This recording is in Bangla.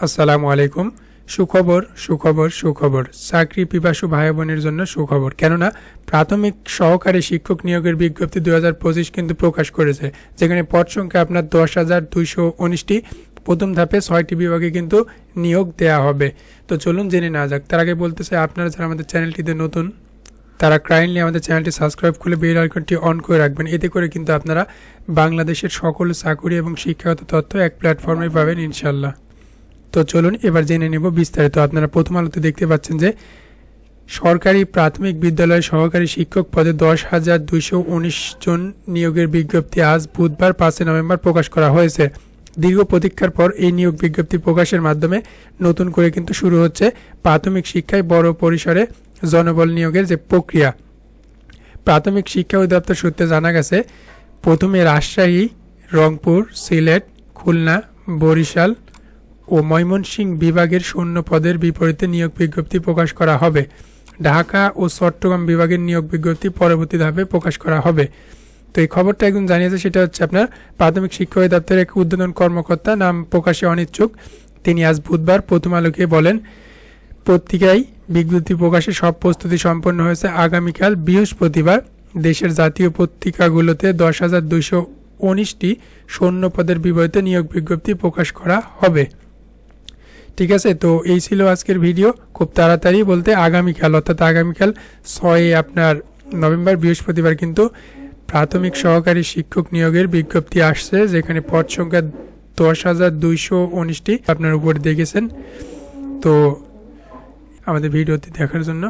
আসসালামু আলাইকুম। সুখবর সুখবর সুখবর, চাকরি পিপাসু ভাই বোনের জন্য সুখবর। কেননা প্রাথমিক সহকারী শিক্ষক নিয়োগের বিজ্ঞপ্তি 2025 কিন্তু প্রকাশ করেছে, যেখানে পদ সংখ্যা আপনার 10,219টি। প্রথম ধাপে 6টি বিভাগে কিন্তু নিয়োগ দেয়া হবে। তো চলুন জেনে না যাক। তার আগে বলতে চাই, আপনারা যারা আমাদের চ্যানেলটিতে নতুন তারা কাইন্ডলি আমাদের চ্যানেলটি সাবস্ক্রাইব করে বেল আইকনটি অন করে রাখবেন। এতে করে কিন্তু আপনারা বাংলাদেশের সকল চাকরি এবং শিক্ষাগত তথ্য এক প্ল্যাটফর্মে পাবেন ইনশাল্লাহ। তো চলুন এবার জেনে নেব বিস্তারিত। আপনারা প্রথম আলোতে দেখতে পাচ্ছেন যে সরকারি প্রাথমিক বিদ্যালয়ের সহকারী শিক্ষক পদে 10,219 জন নিয়োগের বিজ্ঞপ্তি আজ বুধবার 5 নভেম্বর প্রকাশ করা হয়েছে। দীর্ঘ প্রতীক্ষার পর এই নিয়োগ বিজ্ঞপ্তি প্রকাশের মাধ্যমে নতুন করে কিন্তু শুরু হচ্ছে প্রাথমিক শিক্ষায় বড় পরিসরে জনবল নিয়োগের যে প্রক্রিয়া। প্রাথমিক শিক্ষা অধিদপ্তর সূত্রে জানা গেছে, প্রথমে রাজশাহী, রংপুর, সিলেট, খুলনা, বরিশাল ও ময়মনসিংহ বিভাগের শূন্য পদের বিপরীতে নিয়োগ বিজ্ঞপ্তি প্রকাশ করা হবে। ঢাকা ও চট্টগ্রাম বিভাগের নিয়োগ বিজ্ঞপ্তি পরবর্তী ধাপে প্রকাশ করা হবে। তো এই খবরটা একজন জানিয়েছে, সেটা হচ্ছে আপনার প্রাথমিক শিক্ষা অধিদপ্তরের এক ঊর্ধ্বতন কর্মকর্তা, নাম প্রকাশে অনিচ্ছুক। তিনি আজ বুধবার প্রথম আলোকে বলেন, পত্রিকায় বিজ্ঞপ্তি প্রকাশে সব প্রস্তুতি সম্পন্ন হয়েছে। আগামীকাল বৃহস্পতিবার দেশের জাতীয় পত্রিকাগুলোতে 10,219টি শূন্য পদের বিপরীতে নিয়োগ বিজ্ঞপ্তি প্রকাশ করা হবে। ঠিক আছে, তো এই ছিল আজকের ভিডিও। খুব তাড়াতাড়ি বলতে আগামীকাল, অর্থাৎ আগামীকাল 6 আপনার নভেম্বর বৃহস্পতিবার কিন্তু প্রাথমিক সহকারী শিক্ষক নিয়োগের বিজ্ঞপ্তি আসছে, যেখানে পদ সংখ্যা 10,219টি আপনার উপরে দেখেছেন। তো আমাদের ভিডিওতে দেখার জন্য